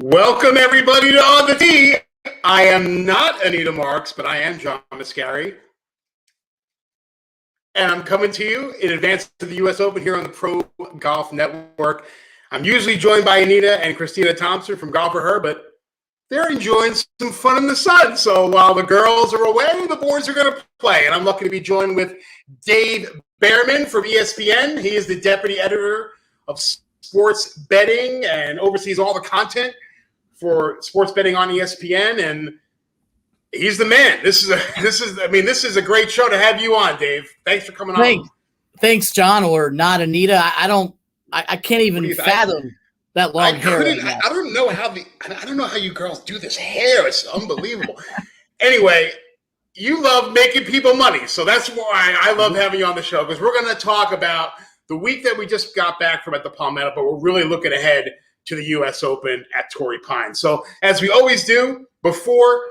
Welcome, everybody, to On the Tee. I am not Anita Marks, but I am John Mascari. And I'm coming to you in advance of the U.S. Open here on the Pro Golf Network. I'm usually joined by Anita and Christina Thompson from Golf for Her, but they're enjoying some fun in the sun. So while the girls are away, the boys are going to play. And I'm lucky to be joined with Dave Behrman from ESPN. He is the deputy editor of sports betting and oversees all the content for sports betting on ESPN, and he's the man. This is a great show to have you on, Dave. Thanks for coming on. Thanks, John, or not Anita. I can't even fathom that long hair. I don't know how you girls do this hair. It's unbelievable. Anyway, you love making people money, so that's why I love having you on the show, because we're going to talk about the week that we just got back from at the Palmetto, but we're really looking ahead to the U.S. Open at Torrey Pines. So as we always do, before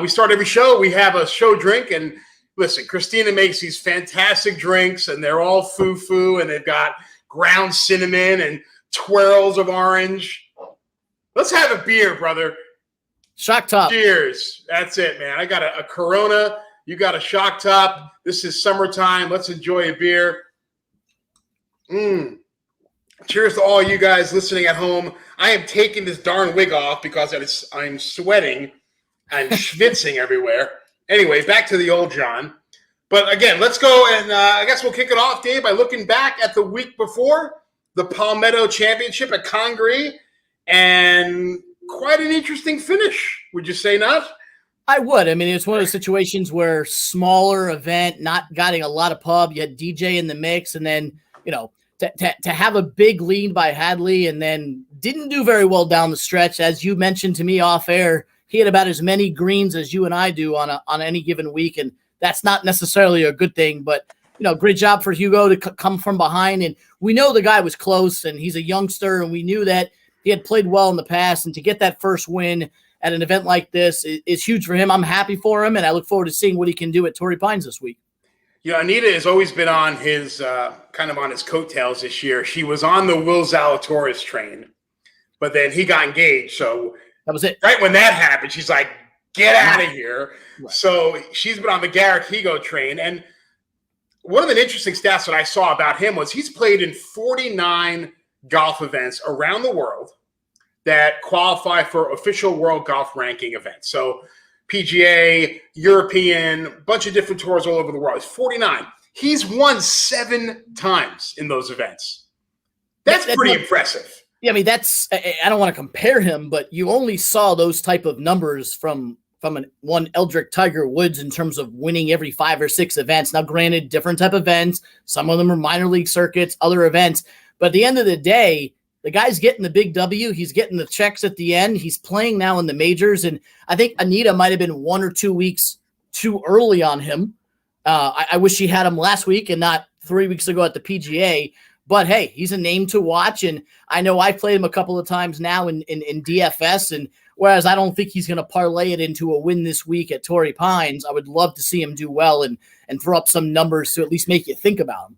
we start every show, we have a show drink. And listen, Christina makes these fantastic drinks, and they're all foo-foo, and they've got ground cinnamon and twirls of orange. Let's have a beer, brother. Shock top. Cheers. That's it, man. I got a Corona. You got a shock top. This is summertime. Let's enjoy a beer. Cheers to all you guys listening at home. I am taking this darn wig off because I'm sweating and schwitzing everywhere. Anyway, back to the old John. But again, let's go, and I guess we'll kick it off, Dave, by looking back at the week before, the Palmetto Championship at Congaree, and quite an interesting finish. Would you say not? I would. I mean, it's one of those situations where smaller event, not getting a lot of pub, you had DJ in the mix, and then, to have a big lead by Hadley and then didn't do very well down the stretch. As you mentioned to me off air, he had about as many greens as you and I do on any given week, and that's not necessarily a good thing. But, great job for Hugo to come from behind. And we know the guy was close, and he's a youngster, and we knew that he had played well in the past. And to get that first win at an event like this is huge for him. I'm happy for him, and I look forward to seeing what he can do at Torrey Pines this week. Anita has always been on his on his coattails this year. She was on the Will Zalatoris train, but then he got engaged. So that was it. Right when that happened, she's like, get out of here. Right. So she's been on the Garrick Higo train. And one of the interesting stats that I saw about him was he's played in 49 golf events around the world that qualify for official world golf ranking events. So PGA, European, bunch of different tours all over the world. It's 49. He's won 7 times in those events. That's pretty impressive. Yeah, I mean, I don't want to compare him, but you only saw those type of numbers from one Eldrick Tiger Woods in terms of winning every 5 or 6 events. Now, granted, different type of events. Some of them are minor league circuits, other events. But at the end of the day, the guy's getting the big W. He's getting the checks at the end. He's playing now in the majors. And I think Anita might have been 1 or 2 weeks too early on him. I wish she had him last week and not 3 weeks ago at the PGA. But, hey, he's a name to watch. And I know I played him a couple of times now in DFS. And whereas I don't think he's going to parlay it into a win this week at Torrey Pines, I would love to see him do well and throw up some numbers to at least make you think about him.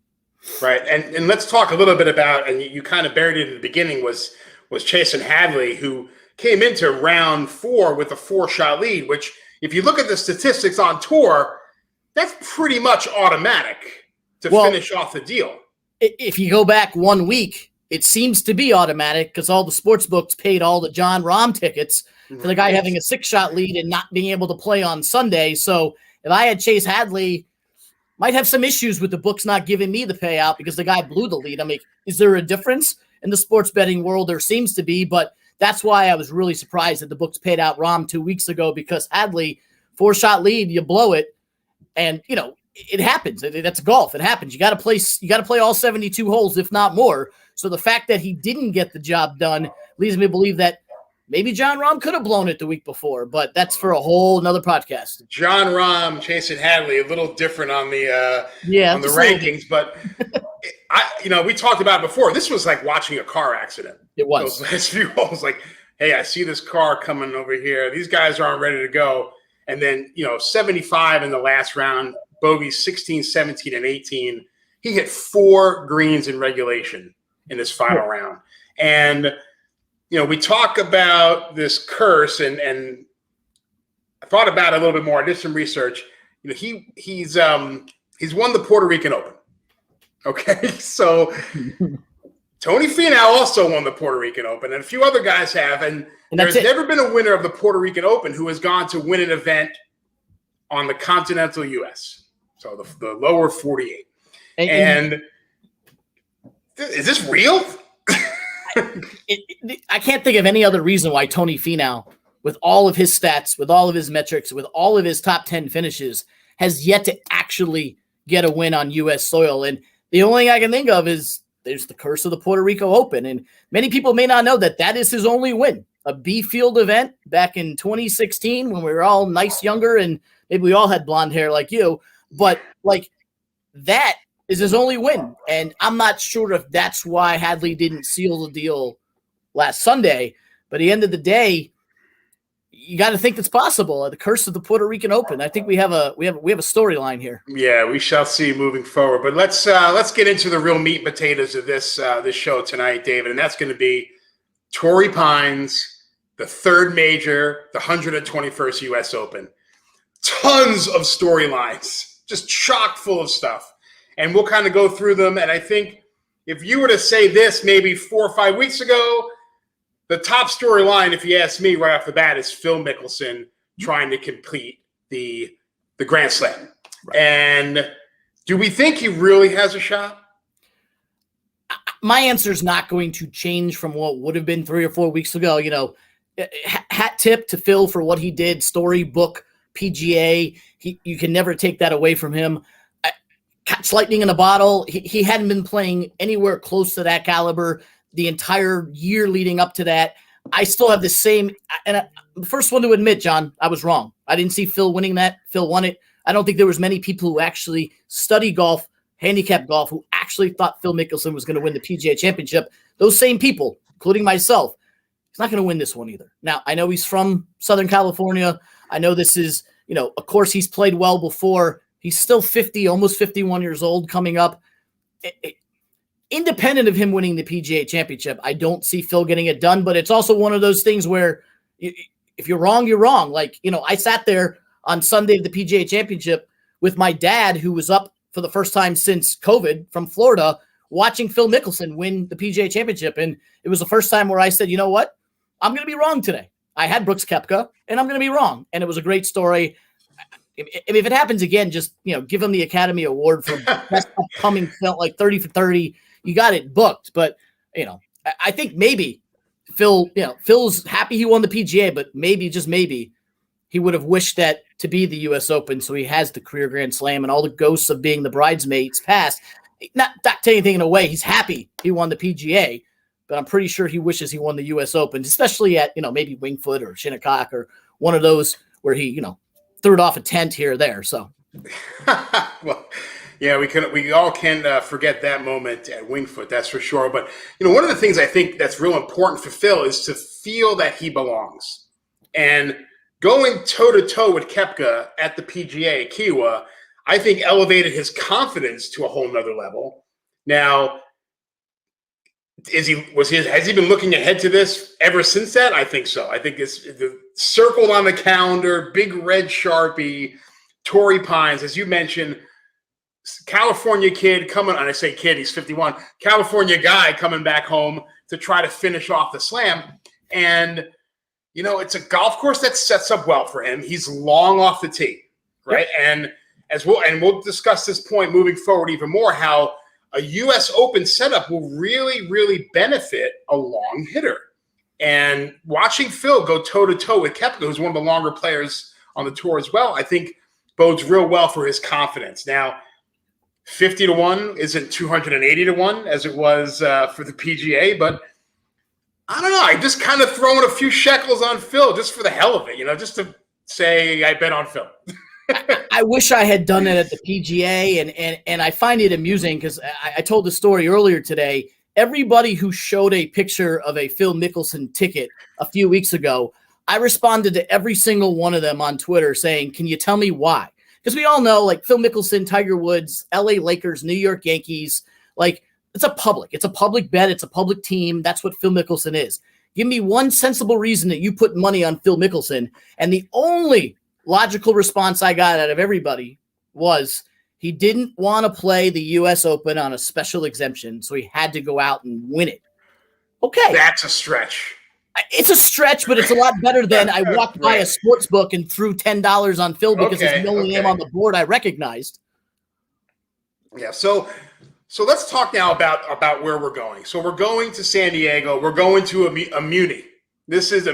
Right, and let's talk a little bit about, and you kind of buried it in the beginning, was Chasen Hadley, who came into round 4 with a 4-shot lead, which if you look at the statistics on tour, that's pretty much automatic to finish off the deal. If you go back 1 week, it seems to be automatic because all the sports books paid all the John Rahm tickets for the guy having a 6-shot lead and not being able to play on Sunday. So if I had Chase Hadley, might have some issues with the books not giving me the payout because the guy blew the lead. I'm like, is there a difference in the sports betting world? There seems to be, but that's why I was really surprised that the books paid out Rahm 2 weeks ago, because Hadley, 4-shot lead, you blow it. And, it happens. That's golf. It happens. You got to play all 72 holes, if not more. So the fact that he didn't get the job done leads me to believe that maybe John Rahm could have blown it the week before, but that's for a whole nother podcast. John Rahm, Chasen Hadley, a little different on the rankings, but we talked about it before. This was like watching a car accident. It was. Those last few holes, like, hey, I see this car coming over here. These guys aren't ready to go. And then, 75 in the last round, bogeys 16, 17, and 18. He hit 4 greens in regulation in this final round. And we talk about this curse, and I thought about it a little bit more. I did some research. He's won the Puerto Rican Open. Okay, so Tony Finau also won the Puerto Rican Open, and a few other guys have, and there's never been a winner of the Puerto Rican Open who has gone to win an event on the continental U.S., so the lower 48. And is this real? I can't think of any other reason why Tony Finau, with all of his stats, with all of his metrics, with all of his top 10 finishes, has yet to actually get a win on U.S. soil. And the only thing I can think of is there's the curse of the Puerto Rico Open. And many people may not know that is his only win, a B field event back in 2016 when we were all nice younger and maybe we all had blonde hair like you. But like that is his only win. And I'm not sure if that's why Hadley didn't seal the deal last Sunday. But at the end of the day, you got to think it's possible. The curse of the Puerto Rican Open. I think we have a storyline here. Yeah, we shall see moving forward. But let's get into the real meat and potatoes of this show tonight, David. And that's going to be Torrey Pines, the third major, the 121st U.S. Open. Tons of storylines, just chock full of stuff. And we'll kind of go through them. And I think if you were to say this maybe 4 or 5 weeks ago, the top storyline, if you ask me right off the bat, is Phil Mickelson trying to complete the Grand Slam. Right. And do we think he really has a shot? My answer is not going to change from what would have been 3 or 4 weeks ago. Hat tip to Phil for what he did, storybook PGA. You can never take that away from him. Catch lightning in a bottle. He hadn't been playing anywhere close to that caliber the entire year leading up to that. I still have the same, and I'm the first one to admit, John, I was wrong. I didn't see Phil winning that. Phil won it. I don't think there was many people who actually study golf, handicap golf, who actually thought Phil Mickelson was going to win the PGA Championship. Those same people, including myself, he's not going to win this one either. Now, I know he's from Southern California. I know this is, of course he's played well before. He's still 50, almost 51 years old coming up. Independent of him winning the PGA Championship, I don't see Phil getting it done, but it's also one of those things where if you're wrong, you're wrong. Like, I sat there on Sunday of the PGA Championship with my dad, who was up for the first time since COVID from Florida, watching Phil Mickelson win the PGA Championship. And it was the first time where I said, you know what? I'm going to be wrong today. I had Brooks Koepka, and I'm going to be wrong. And it was a great story. If it happens again, just, give him the Academy Award for best upcoming film, like 30 for 30. You got it booked. But, I think maybe Phil, Phil's happy he won the PGA, but maybe, just maybe, he would have wished that to be the U.S. Open, so he has the career Grand Slam and all the ghosts of being the bridesmaids past. Not taking anything away. He's happy he won the PGA, but I'm pretty sure he wishes he won the U.S. Open, especially at, maybe Winged Foot or Shinnecock or one of those where he, threw it off a tent here or there. So, well, yeah, we all can forget that moment at Winged Foot, that's for sure. But one of the things I think that's real important for Phil is to feel that he belongs, and going toe to toe with Koepka at the PGA at Kiawah, I think elevated his confidence to a whole nother level. Now, has he been looking ahead to this ever since that? I think so. I think it's circled on the calendar, big red Sharpie, Torrey Pines, as you mentioned, California kid coming, and I say kid, he's 51, California guy coming back home to try to finish off the slam. And, it's a golf course that sets up well for him. He's long off the tee, right? Yep. And we'll discuss this point moving forward even more, how a U.S. Open setup will really, really benefit a long hitter. And watching Phil go toe-to-toe with Koepka, who's one of the longer players on the tour as well, I think bodes real well for his confidence. Now, 50-1 isn't 280-1 as it was for the PGA, but I don't know. I just kind of throwing a few shekels on Phil just for the hell of it, just to say I bet on Phil. I wish I had done it at the PGA, and I find it amusing because I told the story earlier today. Everybody who showed a picture of a Phil Mickelson ticket a few weeks ago, I responded to every single one of them on Twitter saying, can you tell me why? Because we all know, like, Phil Mickelson, Tiger Woods, LA Lakers, New York Yankees, like, it's a public bet. It's a public team. That's what Phil Mickelson is. Give me one sensible reason that you put money on Phil Mickelson. And the only logical response I got out of everybody was he didn't want to play the U.S. Open on a special exemption, so he had to go out and win it. Okay. That's a stretch. It's a stretch, but it's a lot better than I walked by a sports book and threw $10 on Phil because he's the only name on the board I recognized. Yeah, so let's talk now about where we're going. So we're going to San Diego. We're going to a Muni. This is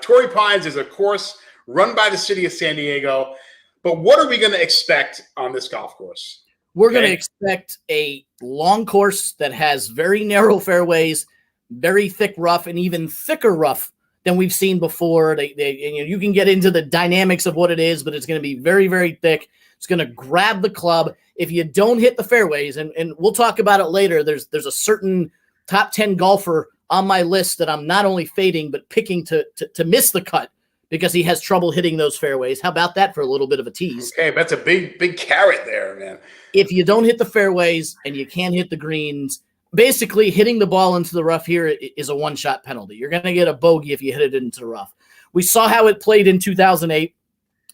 Torrey Pines is a course run by the city of San Diego. But what are we going to expect on this golf course? We're going to expect a long course that has very narrow fairways, very thick rough, and even thicker rough than we've seen before. You can get into the dynamics of what it is, but it's going to be very, very thick. It's going to grab the club. If you don't hit the fairways, and we'll talk about it later, there's a certain top 10 golfer on my list that I'm not only fading, but picking to miss the cut because he has trouble hitting those fairways. How about that for a little bit of a tease? Okay, that's a big carrot there, man. If you don't hit the fairways and you can't hit the greens, basically hitting the ball into the rough here is a one-shot penalty. You're going to get a bogey if you hit it into the rough. We saw how it played in 2008.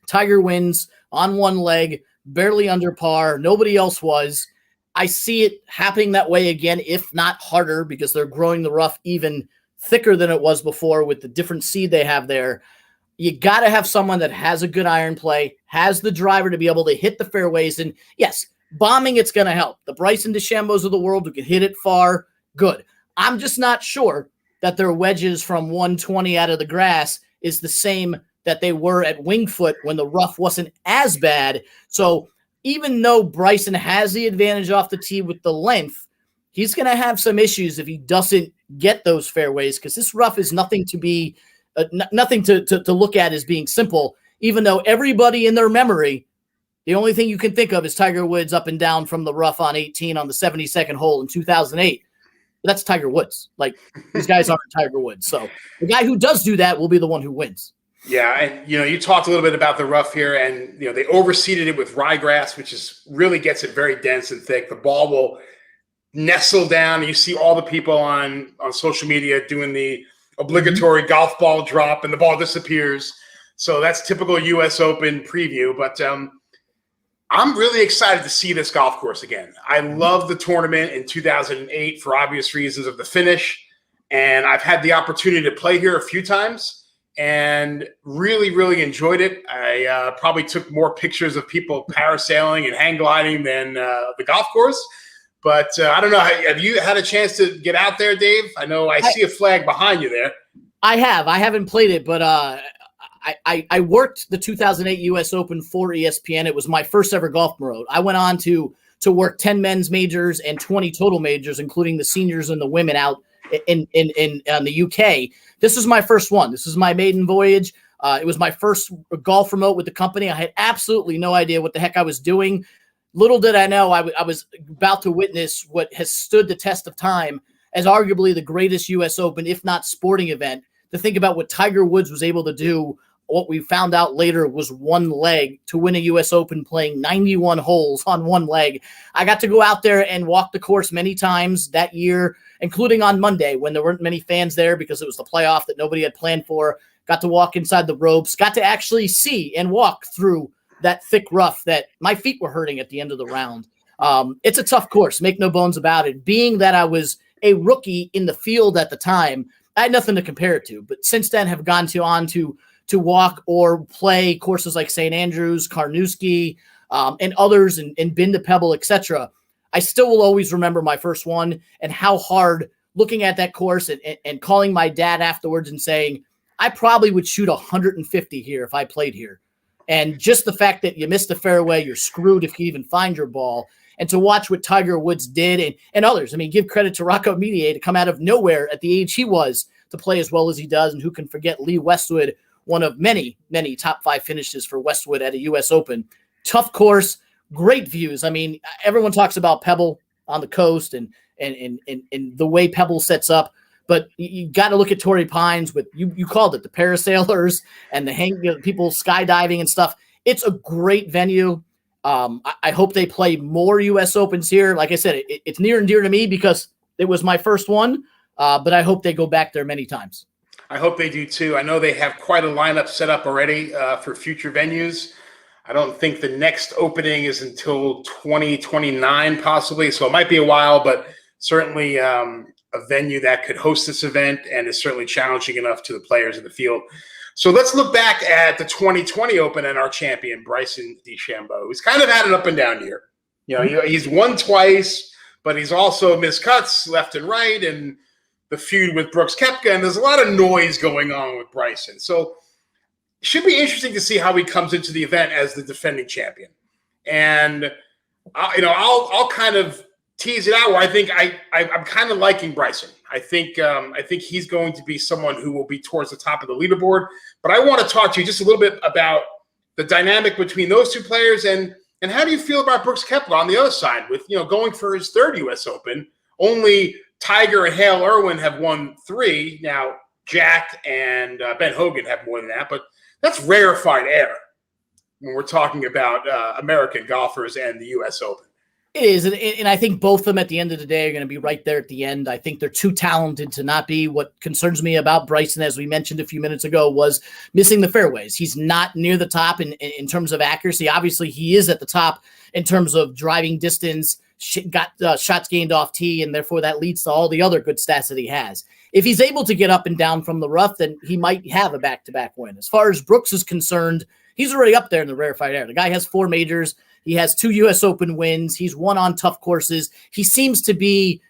Tiger wins on one leg, barely under par. Nobody else was. I see it happening that way again, if not harder, because they're growing the rough even thicker than it was before with the different seed they have there. You got to have someone that has a good iron play, has the driver to be able to hit the fairways. And yes, bombing, it's going to help. The Bryson DeChambeaus of the world who can hit it far, good. I'm just not sure that their wedges from 120 out of the grass is the same that they were at Winged Foot when the rough wasn't as bad. So even though Bryson has the advantage off the tee with the length, he's going to have some issues if he doesn't get those fairways because this rough is nothing to be nothing to look at as being simple, even though everybody in their memory, the only thing you can think of is Tiger Woods up and down from the rough on 18 on the 72nd hole in 2008. That's Tiger Woods. Like, these guys aren't Tiger Woods. So the guy who does do that will be the one who wins. Yeah, and you talked a little bit about the rough here, and they overseeded it with ryegrass, which really gets it very dense and thick. The ball will nestle down. And you see all the people on social media doing the obligatory golf ball drop, and the ball disappears. So that's typical U.S. Open preview. But I'm really excited to see this golf course again. I love the tournament in 2008 for obvious reasons of the finish, and I've had the opportunity to play here a few times and really, really enjoyed it. I probably took more pictures of people parasailing and hang gliding than the golf course. But I don't know. Have you had a chance to get out there, Dave? I know I see a flag behind you there. I have. I haven't played it, but I worked the 2008 U.S. Open for ESPN. It was my first ever golf road. I went on to work 10 men's majors and 20 total majors, including the seniors and the women out in the UK. This is my first one. This is my maiden voyage. It was my first golf remote with the company. I had absolutely no idea what the heck I was doing. Little did I know I was about to witness what has stood the test of time as arguably the greatest U.S. Open, if not sporting event. To think about what Tiger Woods was able to do, what we found out later was one leg to win a U.S. Open playing 91 holes on one leg. I got to go out there and walk the course many times that year, including on Monday when there weren't many fans there because it was the playoff that nobody had planned for. Got to walk inside the ropes, got to actually see and walk through that thick rough that my feet were hurting at the end of the round. It's a tough course, make no bones about it. Being that I was a rookie in the field at the time, I had nothing to compare it to. But since then have gone on to walk or play courses like St. Andrews, Carnoustie, and others, and been to Pebble, etc. I still will always remember my first one and how hard looking at that course and calling my dad afterwards and saying, I probably would shoot 150 here if I played here. And just the fact that you missed the fairway, you're screwed if you even find your ball. And to watch what Tiger Woods did and others. I mean, give credit to Rocco Mediate to come out of nowhere at the age he was to play as well as he does. And who can forget Lee Westwood, one of many, many top 5 finishes for Westwood at a U.S. Open. Tough course, great views. I mean, everyone talks about Pebble on the coast and the way Pebble sets up. But you got to look at Torrey Pines with, you called it, the parasailers and the people skydiving and stuff. It's a great venue. I hope they play more U.S. Opens here. Like I said, it's near and dear to me because it was my first one, but I hope they go back there many times. I hope they do too. I know they have quite a lineup set up already for future venues. I don't think the next opening is until 2029 possibly, so it might be a while, but certainly a venue that could host this event and is certainly challenging enough to the players in the field. So let's look back at the 2020 Open and our champion, Bryson DeChambeau. He's kind of had an up and down year. He's won twice, but he's also missed cuts left and right, and the feud with Brooks Koepka, and there's a lot of noise going on with Bryson. So it should be interesting to see how he comes into the event as the defending champion. And I'll kind of tease it out where I think I'm kind of liking Bryson. I think he's going to be someone who will be towards the top of the leaderboard. But I want to talk to you just a little bit about the dynamic between those two players, and how do you feel about Brooks Koepka on the other side with going for his third U.S. Open? Only Tiger and Hale Irwin have won 3. Now Jack and Ben Hogan have more than that, but that's rarefied air when we're talking about American golfers and the U.S. Open. It is, and I think both of them at the end of the day are going to be right there at the end. I think they're too talented to not be. What concerns me about Bryson, as we mentioned a few minutes ago, was missing the fairways. He's not near the top in terms of accuracy. Obviously, he is at the top in terms of driving distance, got shots gained off tee, and therefore that leads to all the other good stats that he has. If he's able to get up and down from the rough, then he might have a back-to-back win. As far as Brooks is concerned, he's already up there in the rarefied air. The guy has 4 majors. He has 2 U.S. Open wins. He's won on tough courses. He seems to be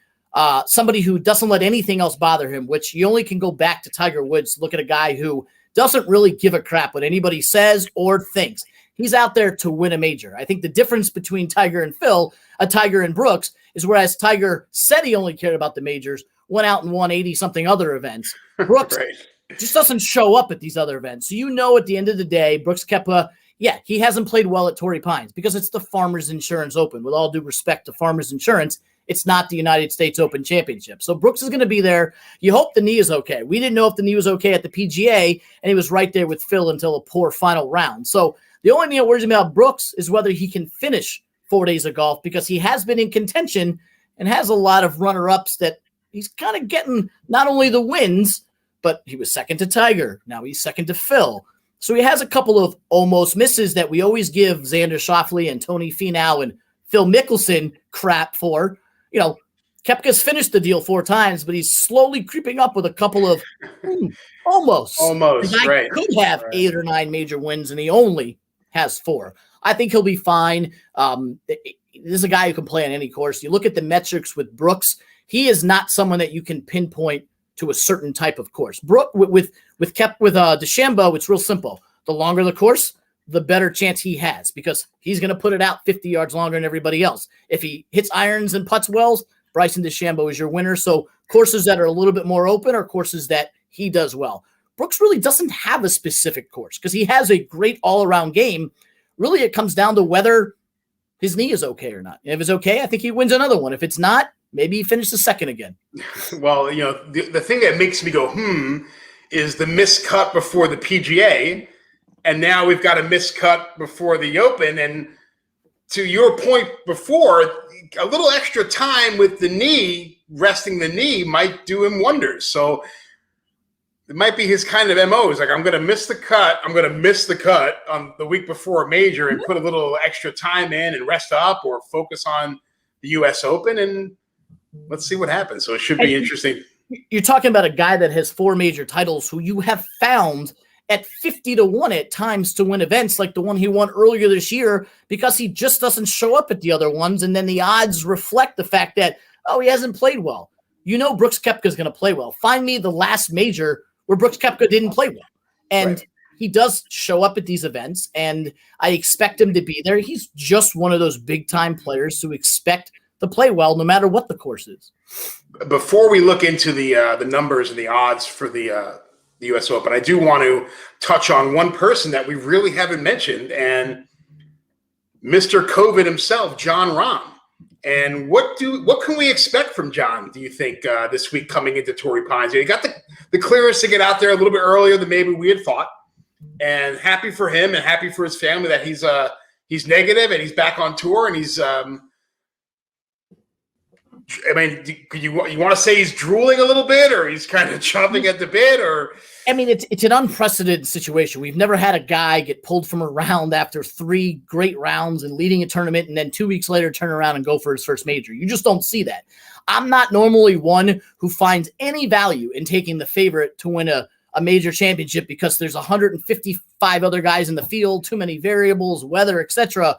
somebody who doesn't let anything else bother him, which you only can go back to Tiger Woods to look at a guy who doesn't really give a crap what anybody says or thinks. He's out there to win a major. I think the difference between Tiger and Tiger and Brooks, is whereas Tiger said he only cared about the majors, went out and won 80-something other events. Brooks just doesn't show up at these other events. So at the end of the day, Brooks Koepka, yeah, he hasn't played well at Torrey Pines because it's the Farmers Insurance Open. With all due respect to Farmers Insurance, it's not the United States Open Championship. So Brooks is going to be there. You hope the knee is okay. We didn't know if the knee was okay at the PGA, and he was right there with Phil until a poor final round. So the only thing that worries me about Brooks is whether he can finish 4 days of golf, because he has been in contention and has a lot of runner-ups that he's kind of getting not only the wins, but he was second to Tiger. Now he's second to Phil. So he has a couple of almost misses that we always give Xander Schauffele and Tony Finau and Phil Mickelson crap for. Koepka's finished the deal 4 times, but he's slowly creeping up with a couple of almost. Almost, right. Could have 8 or 9 major wins, and he only has 4. I think he'll be fine. This is a guy who can play on any course. You look at the metrics with Brooks, he is not someone that you can pinpoint to a certain type of course. With DeChambeau, it's real simple. The longer the course, the better chance he has, because he's going to put it out 50 yards longer than everybody else. If he hits irons and putts wells, Bryson DeChambeau is your winner. So courses that are a little bit more open are courses that he does well. Brooks really doesn't have a specific course because he has a great all-around game. Really, it comes down to whether his knee is okay or not. If it's okay, I think he wins another one. If it's not, maybe he finishes second again. Well, the thing that makes me go, is the miscut before the PGA. And now we've got a miscut before the Open. And to your point before, a little extra time with the knee, resting the knee, might do him wonders. So it might be his kind of MO. It's like, I'm going to miss the cut. I'm going to miss the cut on the week before a major and put a little extra time in and rest up or focus on the U.S. Open. And let's see what happens. So it should be interesting. You're talking about a guy that has 4 major titles who you have found at 50-1 at times to win events like the one he won earlier this year, because he just doesn't show up at the other ones. And then the odds reflect the fact that, he hasn't played well. Brooks Koepka is going to play well. Find me the last major where Brooks Koepka didn't play well. And he does show up at these events, and I expect him to be there. He's just one of those big-time players who expect to play well no matter what the course is. Before we look into the numbers and the odds for the U.S. Open, I do want to touch on one person that we really haven't mentioned, and Mr. COVID himself, Jon Rahm. And what can we expect from John, do you think, this week coming into Torrey Pines? He got the clearance to get out there a little bit earlier than maybe we had thought, and happy for him and happy for his family that he's negative and he's back on tour, and he's you want to say he's drooling a little bit, or he's kind of chomping at the bit, or I mean, it's an unprecedented situation. We've never had a guy get pulled from a round after 3 great rounds and leading a tournament, and then 2 weeks later turn around and go for his first major. You just don't see that. I'm not normally one who finds any value in taking the favorite to win a major championship because there's 155 other guys in the field, too many variables, weather, etc.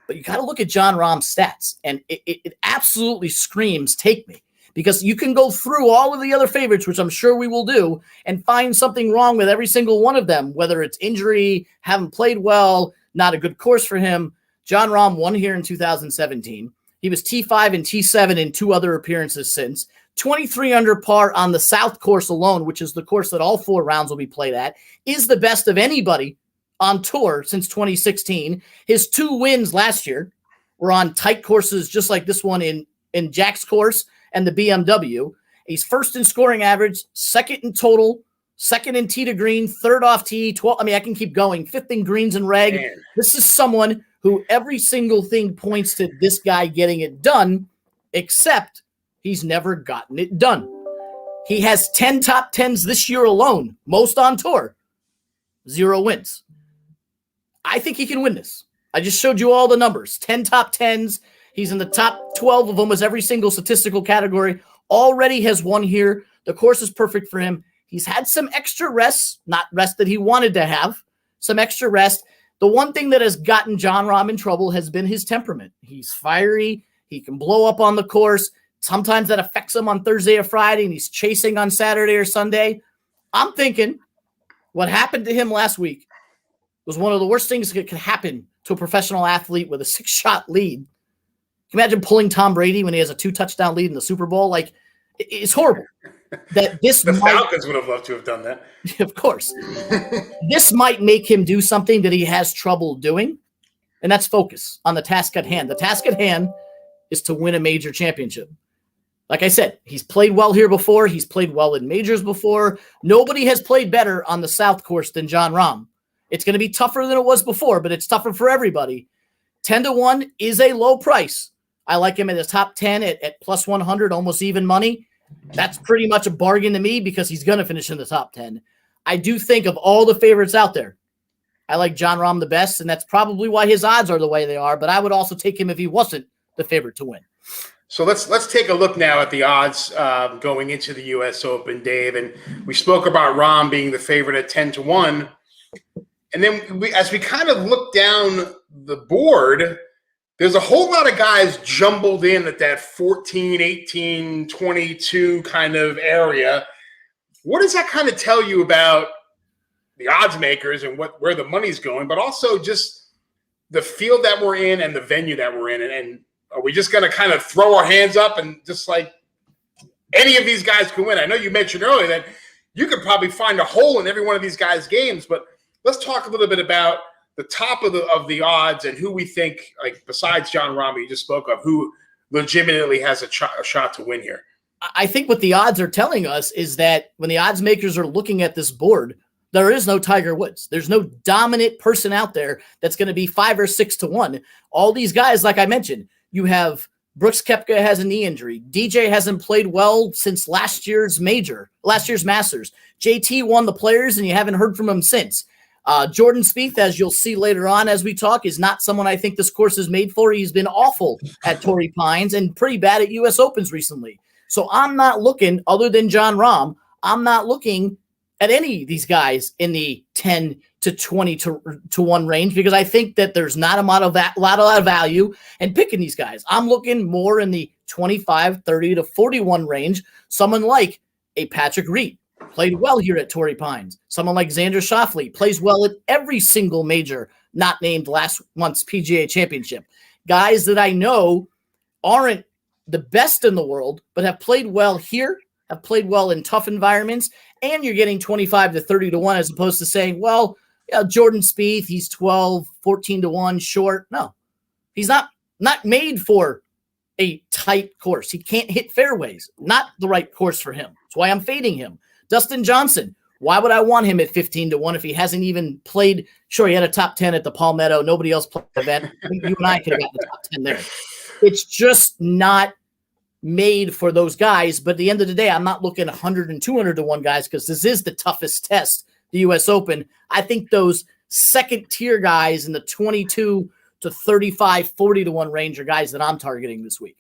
But you got to look at Jon Rahm's stats, and it absolutely screams take me. Because you can go through all of the other favorites, which I'm sure we will do, and find something wrong with every single one of them, whether it's injury, haven't played well, not a good course for him. Jon Rahm won here in 2017. He was T5 and T7 in 2 other appearances since. 23 under par on the South course alone, which is the course that all 4 rounds will be played at, is the best of anybody on tour since 2016. His 2 wins last year were on tight courses just like this one in Jack's course and the BMW. He's first in scoring average, second in total, second in tee to green, third off tee, 12. I mean, I can keep going. 5th in greens and reg. Man. This is someone who every single thing points to this guy getting it done, except he's never gotten it done. He has 10 top 10s this year alone, most on tour, 0 wins. I think he can win this. I just showed you all the numbers. 10 top 10s. He's in the top 12 of almost every single statistical category. Already has won here. The course is perfect for him. He's had some extra rest, not rest that he wanted to have, some extra rest. The one thing that has gotten Jon Rahm in trouble has been his temperament. He's fiery. He can blow up on the course. Sometimes that affects him on Thursday or Friday, and he's chasing on Saturday or Sunday. I'm thinking what happened to him last week was one of the worst things that could happen to a professional athlete with a 6-shot lead. Can you imagine pulling Tom Brady when he has a 2-touchdown lead in the Super Bowl? Like, it's horrible. That this the Falcons would have loved to have done that. Of course. This might make him do something that he has trouble doing, and that's focus on the task at hand. The task at hand is to win a major championship. Like I said, he's played well here before. He's played well in majors before. Nobody has played better on the South course than Jon Rahm. It's going to be tougher than it was before, but it's tougher for everybody. 10-1 is a low price. I like him at his top 10 at plus 100, almost even money. That's pretty much a bargain to me because he's going to finish in the top 10. I do think of all the favorites out there, I like Jon Rahm the best, and that's probably why his odds are the way they are, but I would also take him if he wasn't the favorite to win. So let's take a look now at the odds going into the U.S. Open, Dave. And we spoke about Rahm being the favorite at 10-1. And then as we kind of look down the board, there's a whole lot of guys jumbled in at that 14, 18, 22 kind of area. What does that kind of tell you about the odds makers and where the money's going, but also just the field that we're in and the venue that we're in? And are we just going to kind of throw our hands up and just like any of these guys can win? I know you mentioned earlier that you could probably find a hole in every one of these guys' games, but let's talk a little bit about the top of the odds and who we think, like besides Jon Rahm you just spoke of, who legitimately has a shot to win here. I think what the odds are telling us is that when the odds makers are looking at this board, there is no Tiger Woods. There's no dominant person out there that's going to be 5 or 6-1. All these guys, like I mentioned, you have Brooks Koepka has a knee injury. DJ hasn't played well since last year's Masters. JT won the Players, and you haven't heard from him since. Jordan Spieth, as you'll see later on as we talk, is not someone I think this course is made for. He's been awful at Torrey Pines and pretty bad at U.S. Opens recently. So I'm not looking, other than Jon Rahm, I'm not looking at any of these guys in the 10 to 20 to 1 range because I think that there's not a lot of value in picking these guys. I'm looking more in the 25, 30 to 41 range. Someone like a Patrick Reed played well here at Torrey Pines. Someone like Xander Schauffele plays well at every single major not named last month's PGA Championship. Guys that I know aren't the best in the world, but have played well here, have played well in tough environments, and you're getting 25 to 30 to 1 as opposed to saying, well, yeah, Jordan Spieth, he's 12, 14 to 1 short. No, he's not made for a tight course. He can't hit fairways. Not the right course for him. That's why I'm fading him. Dustin Johnson, why would I want him at 15 to 1 if he hasn't even played? Sure, he had a top 10 at the Palmetto. Nobody else played the event. You and I could have got the top 10 there. It's just not made for those guys. But at the end of the day, I'm not looking 100 and 200 to 1 guys because this is the toughest test, the U.S. Open. I think those second tier guys in the 22 to 35, 40 to 1 range are guys that I'm targeting this week.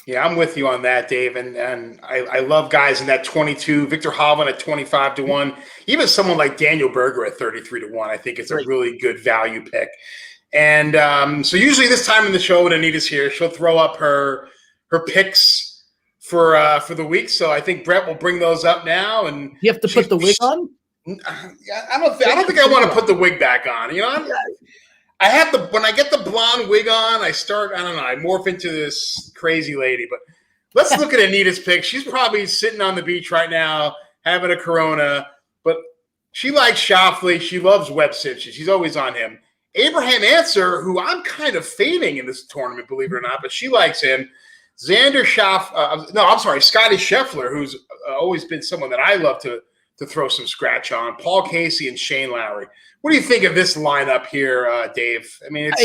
Yeah, I'm with you on that, Dave. And I love guys in that 22, Victor Hovland at 25 to 1, even someone like Daniel Berger at 33 to 1. I think it's a really good value pick. And so usually this time in the show when Anita's here, she'll throw up her picks for the week. So I think Brett will bring those up now. And you have to put the wig on? I don't think I want to put the wig back on. You know, I have when I get the blonde wig on, I morph into this crazy lady. But let's look at Anita's pick. She's probably sitting on the beach right now, having a Corona, but she likes Schauffele. She loves Webb Simpson. She's always on him. Abraham Ancer, who I'm kind of fading in this tournament, believe it or not, but she likes him. Scotty Scheffler, who's always been someone that I love to throw some scratch on. Paul Casey and Shane Lowry. What do you think of this lineup here, Dave? I mean, they're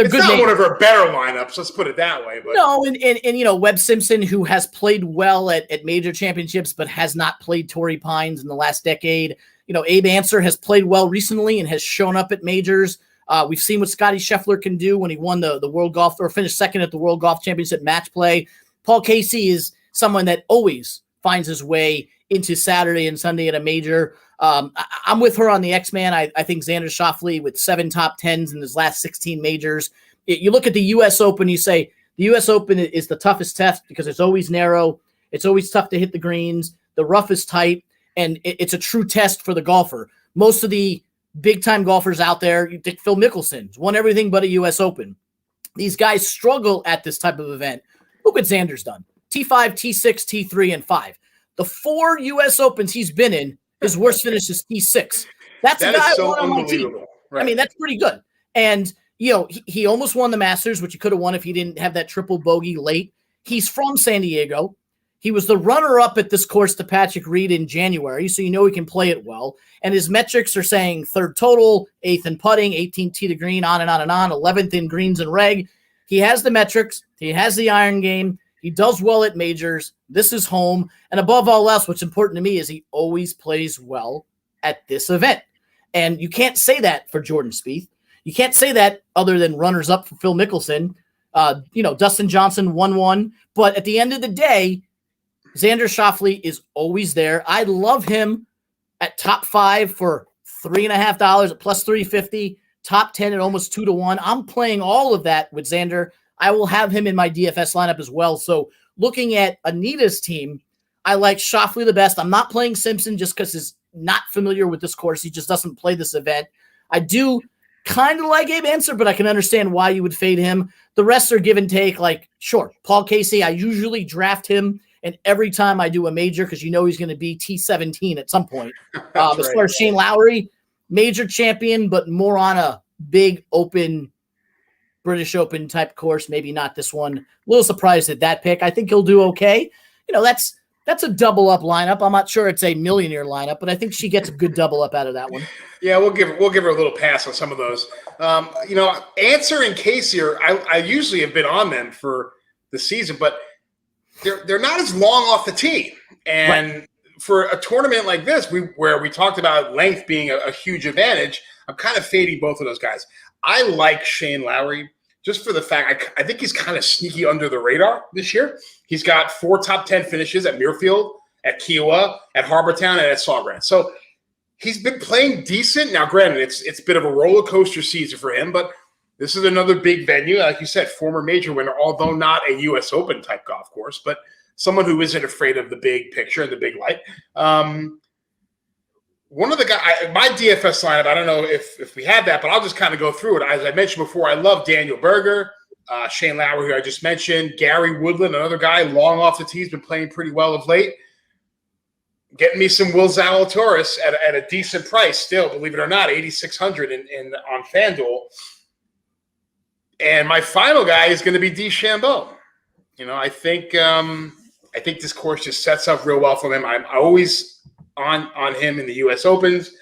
it's good. Not one of our better lineups. Let's put it that way. But no, and Webb Simpson, who has played well at major championships, but has not played Torrey Pines in the last decade. Abe Ancer has played well recently and has shown up at majors. We've seen what Scotty Scheffler can do when he won the World Golf or finished second at the World Golf Championship match play. Paul Casey is someone that always finds his way into Saturday and Sunday at a major. I'm with her on the X-Man. I think Xander Schauffele with 7 top 10s in his last 16 majors. You look at the U.S. Open, you say the U.S. Open is the toughest test because it's always narrow. It's always tough to hit the greens. The rough is tight, and it's a true test for the golfer. Most of the big-time golfers out there, you think Phil Mickelson's won everything but a U.S. Open. These guys struggle at this type of event. Look what Xander's done. T5, T6, T3, and 5. The 4 U.S. Opens he's been in, his worst finish is T6. That's a guy so on my team. Right. I mean, that's pretty good. And, he almost won the Masters, which he could have won if he didn't have that triple bogey late. He's from San Diego. He was the runner-up at this course to Patrick Reed in January, so he can play it well. And his metrics are saying 3rd total, 8th in putting, 18th tee to green, on and on and on, 11th in greens and reg. He has the metrics. He has the iron game. He does well at majors. This is home. And above all else, what's important to me is he always plays well at this event. And you can't say that for Jordan Spieth. You can't say that other than runners-up for Phil Mickelson. Dustin Johnson won 1. But at the end of the day, Xander Schauffele is always there. I love him at top 5 for $3.50 at plus 350, top 10 at almost 2 to 1. I'm playing all of that with Xander. I will have him in my DFS lineup as well. So looking at Anita's team, I like Schauffele the best. I'm not playing Simpson just because he's not familiar with this course. He just doesn't play this event. I do kind of like Abe Ancer, but I can understand why you would fade him. The rest are give and take. Like, sure, Paul Casey, I usually draft him, and every time I do a major, because he's going to be T17 at some point. As far as Shane Lowry, major champion, but more on a big open British Open type course, maybe not this one. A little surprised at that pick. I think he'll do okay. That's a double up lineup. I'm not sure it's a millionaire lineup, but I think she gets a good double up out of that one. Yeah, we'll give her a little pass on some of those. Ancer and Casey I usually have been on them for the season, but they're not as long off the tee. And for a tournament like this, where we talked about length being a huge advantage, I'm kind of fading both of those guys. I like Shane Lowry just for the fact I think he's kind of sneaky under the radar this year. He's got 4 top 10 finishes at Muirfield, at Kiowa, at Harbortown, and at Sawgrass. So he's been playing decent. Now, granted, it's a bit of a roller coaster season for him, but this is another big venue. Like you said, former major winner, although not a U.S. Open type golf course, but someone who isn't afraid of the big picture and the big light. One of the guys, my DFS lineup, I don't know if we have that, but I'll just kind of go through it. As I mentioned before, I love Daniel Berger, Shane Lowry, who I just mentioned, Gary Woodland, another guy long off the tee, has been playing pretty well of late. Getting me some Will Zalatoris at a decent price still, believe it or not, $8,600 on FanDuel. And my final guy is going to be DeChambeau. I think this course just sets up real well for him. I'm always on him in the U.S. Opens,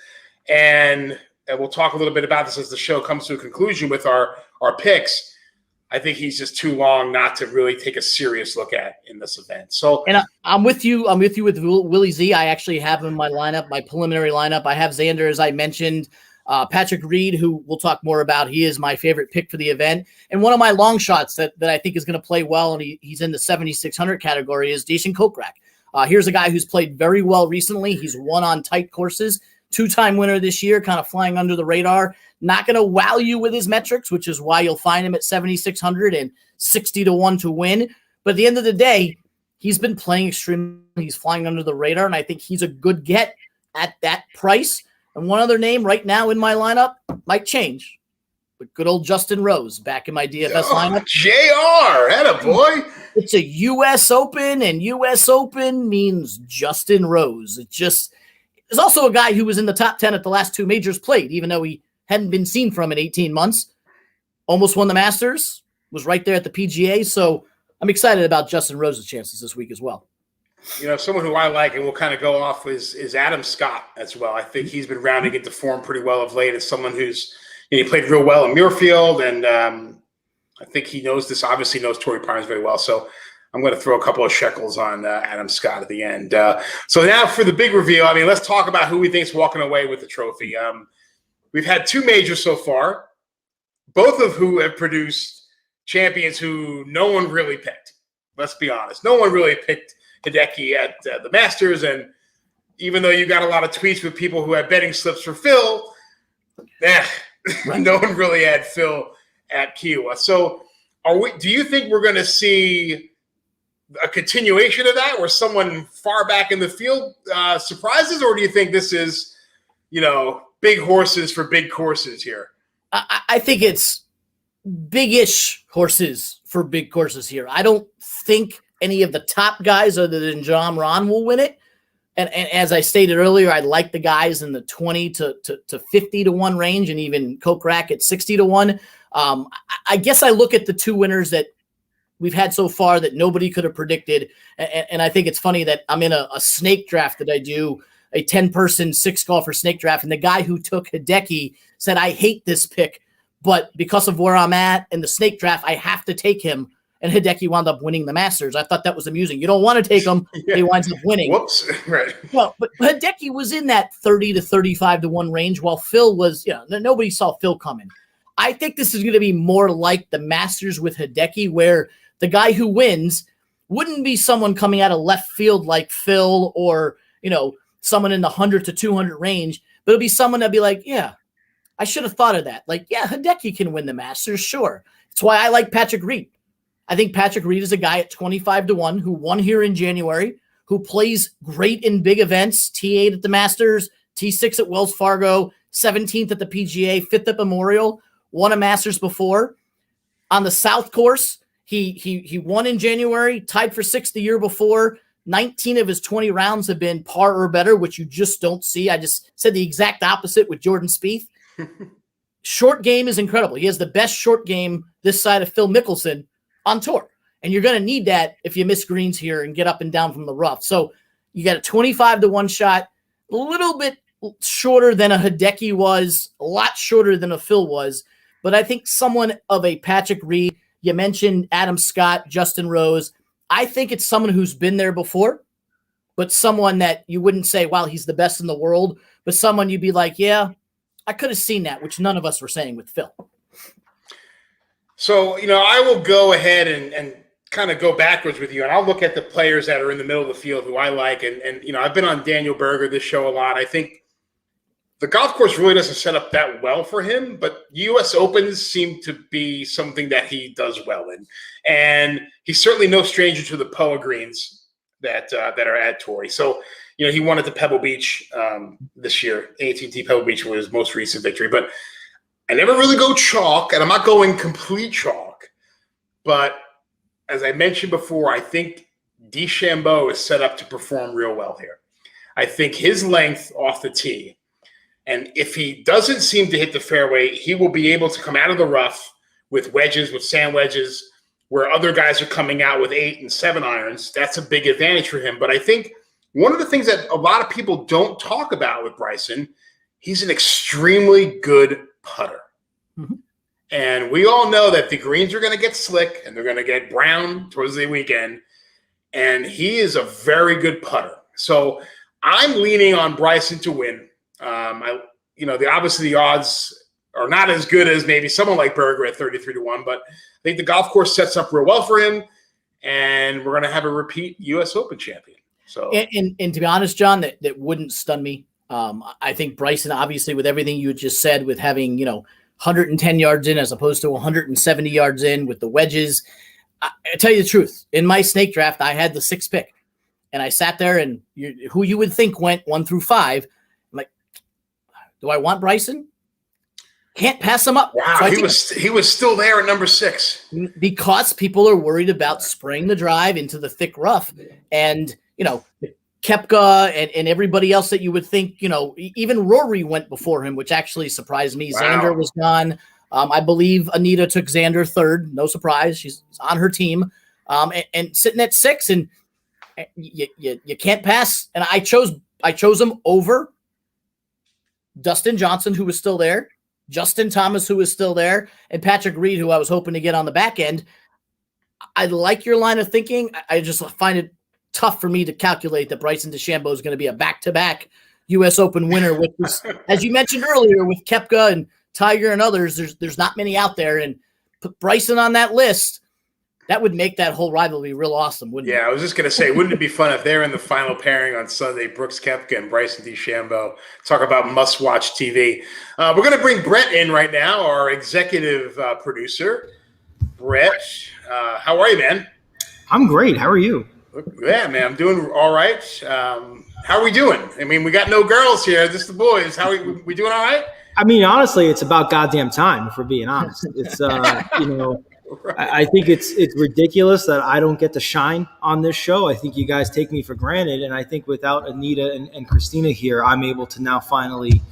and we'll talk a little bit about this as the show comes to a conclusion with our picks. I think he's just too long not to really take a serious look at in this event. So, and I'm with you. I'm with you with Willie Z. I actually have him in my lineup, my preliminary lineup. I have Xander, as I mentioned. Patrick Reed, who we'll talk more about, he is my favorite pick for the event. And one of my long shots that I think is going to play well, and he's in the 7,600 category, is Jason Kokrak. Here's a guy who's played very well recently. He's won on tight courses, 2-time winner this year, kind of flying under the radar. Not going to wow you with his metrics, which is why you'll find him at 7,600 and 60-1 to win. But at the end of the day, he's been playing extremely. He's flying under the radar, and I think he's a good get at that price. And one other name right now in my lineup might change. But good old Justin Rose back in my DFS lineup. JR, attaboy. It's a U.S. Open, and U.S. Open means Justin Rose. It's also a guy who was in the top 10 at the last 2 majors played, even though he hadn't been seen from in 18 months. Almost won the Masters, was right there at the PGA. So I'm excited about Justin Rose's chances this week as well. Someone who I like, and we'll kind of go off, is Adam Scott as well. I think he's been rounding into form pretty well of late as someone who's he played real well in Muirfield, and I think he obviously knows Torrey Pines very well. So I'm going to throw a couple of shekels on Adam Scott at the end. So now for the big reveal, let's talk about who we think is walking away with the trophy. We've had 2 majors so far, both of who have produced champions who no one really picked. Let's be honest. No one really picked Hideki at the Masters, and even though you got a lot of tweets with people who had betting slips for Phil, no one really had Phil at Kiowa. So do you think we're going to see a continuation of that where someone far back in the field surprises, or do you think this is, big horses for big courses here? I think it's big-ish horses for big courses here. I don't think any of the top guys other than John Rahm will win it. And as I stated earlier, I like the guys in the 20 to 50-1 range, and even Kokrak at 60-1. I guess I look at the 2 winners that we've had so far that nobody could have predicted. And I think it's funny that I'm in a snake draft that I do, a 10-person 6-golfer snake draft. And the guy who took Hideki said, I hate this pick, but because of where I'm at in the snake draft, I have to take him. And Hideki wound up winning the Masters. I thought that was amusing. You don't want to take him. Yeah. He winds up winning. Whoops. Right. Well, but Hideki was in that 30 to 35-1 range, while Phil was, nobody saw Phil coming. I think this is going to be more like the Masters with Hideki, where the guy who wins wouldn't be someone coming out of left field like Phil or, someone in the 100 to 200 range, but it'll be someone that'll be like, yeah, I should have thought of that. Like, yeah, Hideki can win the Masters. Sure. That's why I like Patrick Reed. I think Patrick Reed is a guy at 25-1 who won here in January, who plays great in big events, T8 at the Masters, T6 at Wells Fargo, 17th at the PGA, 5th at Memorial, won a Masters before. On the South course, he won in January, tied for 6th the year before. 19 of his 20 rounds have been par or better, which you just don't see. I just said the exact opposite with Jordan Spieth. Short game is incredible. He has the best short game this side of Phil Mickelson on tour. And you're going to need that if you miss greens here and get up and down from the rough. So you got a 25-1 shot, a little bit shorter than a Hideki was, a lot shorter than a Phil was. But I think someone of a Patrick Reed, you mentioned Adam Scott, Justin Rose. I think it's someone who's been there before, but someone that you wouldn't say, wow, he's the best in the world, but someone you'd be like, yeah, I could have seen that, which none of us were saying with Phil. So, I will go ahead and kind of go backwards with you, and I'll look at the players that are in the middle of the field who I like. And I've been on Daniel Berger this show a lot. I think the golf course really doesn't set up that well for him, but U.S. Opens seem to be something that he does well in. And he's certainly no stranger to the POA greens that are at Torrey. So, he won at the Pebble Beach this year. AT&T Pebble Beach was his most recent victory. But I never really go chalk, and I'm not going complete chalk. But as I mentioned before, I think DeChambeau is set up to perform real well here. I think his length off the tee, and if he doesn't seem to hit the fairway, he will be able to come out of the rough with wedges, with sand wedges, where other guys are coming out with 8 and 7 irons. That's a big advantage for him. But I think one of the things that a lot of people don't talk about with Bryson, he's an extremely good putter. Mm-hmm. And we all know that the greens are going to get slick and they're going to get brown towards the weekend. And he is a very good putter. So I'm leaning on Bryson to win. Obviously the odds are not as good as maybe someone like Berger at 33-1, but I think the golf course sets up real well for him. And we're going to have a repeat U.S. Open champion. So, and to be honest, John, that wouldn't stun me. I think Bryson, obviously, with everything you just said, with having 110 yards in as opposed to 170 yards in with the wedges. I tell you the truth, in my snake draft, I had the 6th pick, and I sat there and who you would think went 1 through 5. I'm like, do I want Bryson? Can't pass him up. Wow, so he was still there at number 6 because people are worried about spraying the drive into the thick rough, and Koepka and everybody else that you would think, even Rory went before him, which actually surprised me. Wow. Xander was gone. I believe Anita took Xander 3rd. No surprise. She's on her team. And sitting at 6, and you can't pass. And I chose him over Dustin Johnson, who was still there, Justin Thomas, who was still there, and Patrick Reed, who I was hoping to get on the back end. I like your line of thinking. I just find it tough for me to calculate that Bryson DeChambeau is going to be a back-to-back U.S. Open winner, which is, as you mentioned earlier, with Koepka and Tiger and others, there's not many out there, and put Bryson on that list, that would make that whole rivalry real awesome, wouldn't it? Yeah, I was just going to say, wouldn't it be fun if they're in the final pairing on Sunday, Brooks Koepka and Bryson DeChambeau? Talk about must-watch TV. We're going to bring Brett in right now, our executive producer. Brett, how are you, man? I'm great. How are you? Yeah, man, I'm doing all right. How are we doing? I mean, we got no girls here, just the boys. How are we doing all right? I mean, honestly, it's about goddamn time, if we're being honest. It's, I think it's ridiculous that I don't get to shine on this show. I think you guys take me for granted. And I think without Anita and Christina here, I'm able to now finally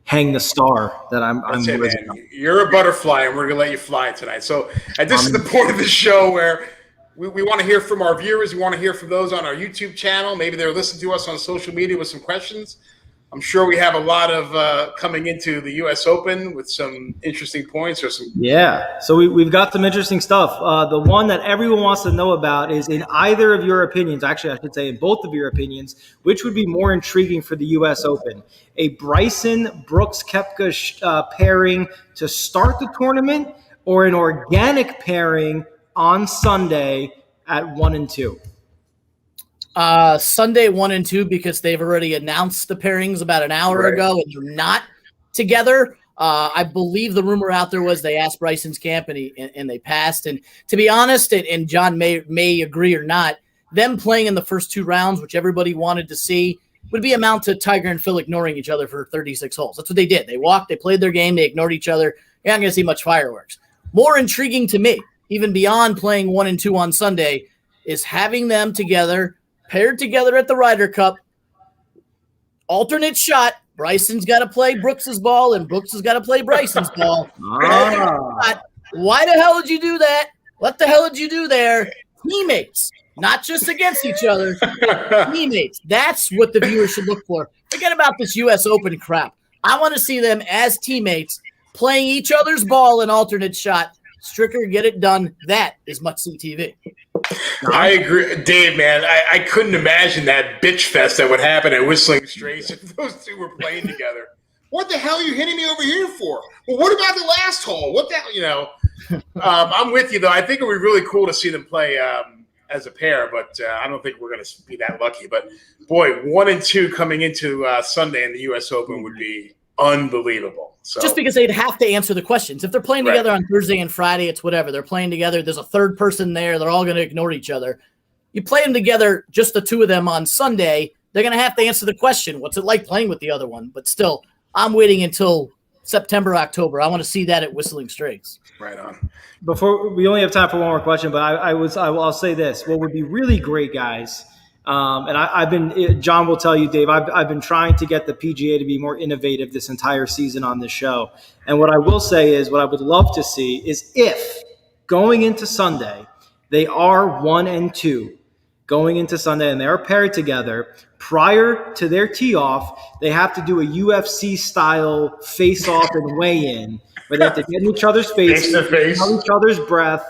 hang the star that I'm man. You're a butterfly, and we're going to let you fly tonight. So this is the point of the show where we want to hear from our viewers. We want to hear from those on our YouTube channel. Maybe they're listening to us on social media with some questions. I'm sure we have a lot of coming into the U.S. Open with some interesting points or some. Yeah, so we've got some interesting stuff. The one that everyone wants to know about is, in either of your opinions, actually I should say in both of your opinions, which would be more intriguing for the U.S. Open? A Bryson Brooks Koepka pairing to start the tournament, or an organic pairing on Sunday at 1 and 2? Sunday 1 and 2, because they've already announced the pairings about an hour ago, and they're not together. I believe the rumor out there was they asked Bryson's camp and they passed. And to be honest, and John may agree or not, them playing in the first 2 rounds, which everybody wanted to see, would be amount to Tiger and Phil ignoring each other for 36 holes. That's what they did. They walked, they played their game, they ignored each other. You're not going to see much fireworks. More intriguing to me, even beyond playing 1 and 2 on Sunday, is having them together, paired together at the Ryder Cup, alternate shot. Bryson's got to play Brooks's ball, and Brooks has got to play Bryson's ball. Why the hell did you do that? What the hell did you do there? Teammates, not just against each other. Teammates. That's what the viewers should look for. Forget about this U.S. Open crap. I want to see them as teammates playing each other's ball in alternate shot. Stricker, get it done. That is must-see TV. I agree, Dave, man. I couldn't imagine that bitch fest that would happen at Whistling Straits if those two were playing together. What the hell are you hitting me over here for? Well, what about the last hole? What the hell, I'm with you, though. I think it would be really cool to see them play as a pair, but I don't think we're going to be that lucky. But, boy, 1 and 2 coming into Sunday in the U.S. Open would be unbelievable. So, just because they'd have to answer the questions. If they're playing together on Thursday and Friday, it's whatever. They're playing together. There's a third person there. They're all going to ignore each other. You play them together, just the 2 of them on Sunday, they're going to have to answer the question, what's it like playing with the other one? But still, I'm waiting until September, October. I want to see that at Whistling Straits. Right on. Before we only have time for one more question, but I'll say this. What would be really great, guys, and John will tell you, Dave, I've been trying to get the PGA to be more innovative this entire season on this show. And what I will say is, what I would love to see is, if going into Sunday, they are 1 and 2 going into Sunday and they are paired together, prior to their tee off, they have to do a UFC style face off and weigh in. where they have to get in each other's Face to face. smell each other's breath,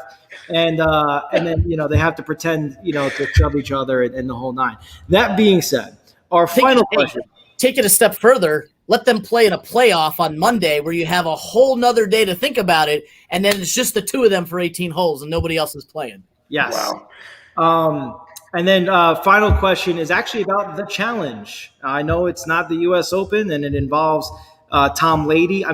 and then they have to pretend to shove each other and the whole nine. That being said, our final question. Take it a step further. Let them play in a playoff on Monday where you have a whole nother day to think about it, and then it's just the two of them for 18 holes and nobody else is playing. Yes. Wow. And then final question is actually about the challenge. I know it's not the U.S. Open, and it involves Tom Brady and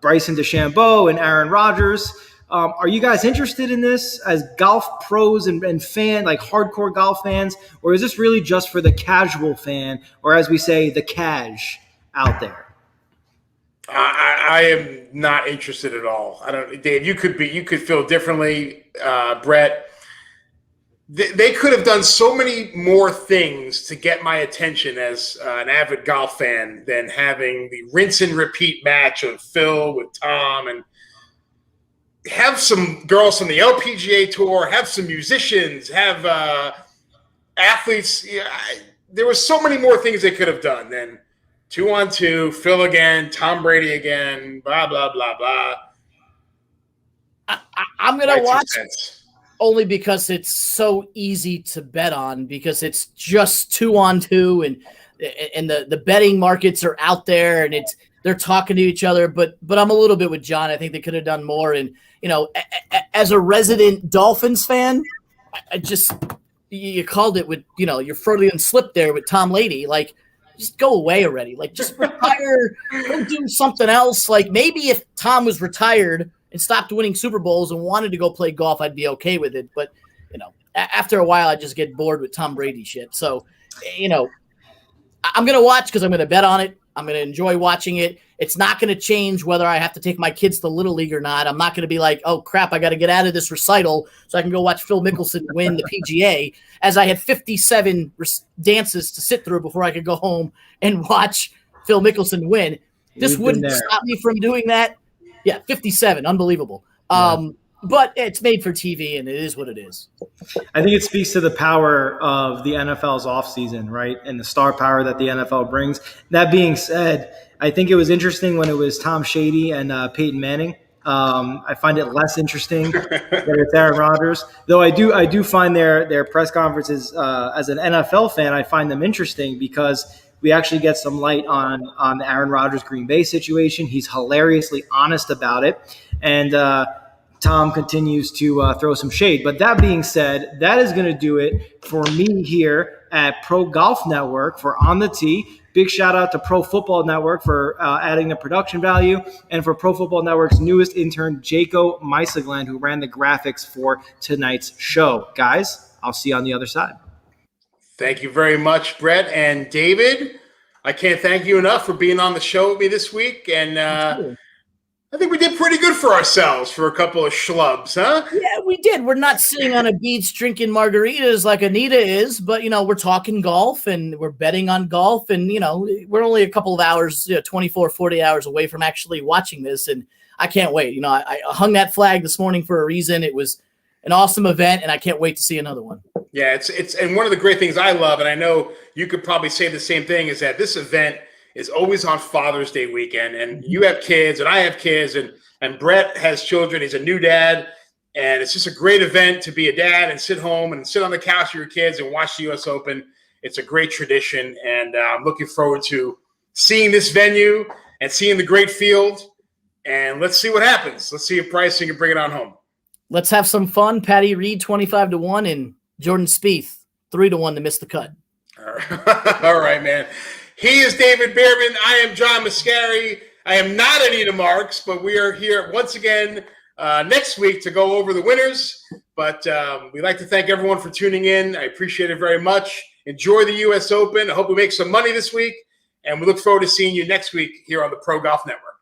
Bryson DeChambeau and Aaron Rodgers. Are you guys interested in this as golf pros and hardcore golf fans, or is this really just for the casual fan, or as we say, the cash out there? I am not interested at all. I don't, Dave. You could feel differently, Brett. They could have done so many more things to get my attention as an avid golf fan than having the rinse and repeat match of Phil with Tom, and have some girls from the LPGA Tour, have some musicians, have athletes. Yeah, there were so many more things they could have done than 2-on-2, Phil again, Tom Brady again, blah, blah, blah, blah. I'm going to watch only because it's so easy to bet on, because it's just 2-on-2 and the betting markets are out there and they're talking to each other. But I'm a little bit with John. I think they could have done more. And, as a resident Dolphins fan, I just, you called it with, your Freudian slip there with Tom Brady. Like, just go away already. Like, just retire, go do something else. Like, maybe if Tom was retired and stopped winning Super Bowls and wanted to go play golf, I'd be okay with it. But, after a while, I just get bored with Tom Brady shit. So, I'm going to watch because I'm going to bet on it. I'm going to enjoy watching it. It's not going to change whether I have to take my kids to Little League or not. I'm not going to be like, oh, crap, I got to get out of this recital so I can go watch Phil Mickelson win the PGA, as I had 57 dances to sit through before I could go home and watch Phil Mickelson win. This wouldn't stop me from doing that. Yeah, 57. Unbelievable. Yeah. But it's made for TV, and it is what it is. I think it speaks to the power of the NFL's offseason, right, and the star power that the NFL brings. That being said, I think it was interesting when it was Tom Shady and Peyton Manning. I find it less interesting when it's Aaron Rodgers, though I do find their press conferences as an NFL fan, I find them interesting because we actually get some light on the Aaron Rodgers Green Bay situation. He's hilariously honest about it, and Tom continues to throw some shade. But that being said, that is going to do it for me here at Pro Golf Network for On the Tee. Big shout out to Pro Football Network for adding the production value, and for Pro Football Network's newest intern, Jaco Meisegland, who ran the graphics for tonight's show. Guys, I'll see you on the other side. Thank you very much, Brett and David. I can't thank you enough for being on the show with me this week. And I think we did pretty good for ourselves for a couple of schlubs, huh? Yeah, we did. We're not sitting on a beach drinking margaritas like Anita is, but, we're talking golf and we're betting on golf. And, we're only a couple of hours, 24, 40 hours away from actually watching this. And I can't wait. I hung that flag this morning for a reason. It was an awesome event, and I can't wait to see another one. Yeah, it's and one of the great things I love, and I know you could probably say the same thing, is that this event is always on Father's Day weekend, and you have kids and I have kids, and Brett has children. He's a new dad, and it's just a great event to be a dad and sit home and sit on the couch with your kids and watch the U.S. Open. It's a great tradition, and I'm looking forward to seeing this venue and seeing the great field, and let's see what happens. Let's see if Bryson can bring it on home. Let's have some fun. Patty Reed 25-1 and Jordan Spieth 3-1 to miss the cut. All right, man. He is David Beerman. I am John Mascari. I am not Anita Marks, but we are here once again next week to go over the winners. But we'd like to thank everyone for tuning in. I appreciate it very much. Enjoy the U.S. Open. I hope we make some money this week. And we look forward to seeing you next week here on the Pro Golf Network.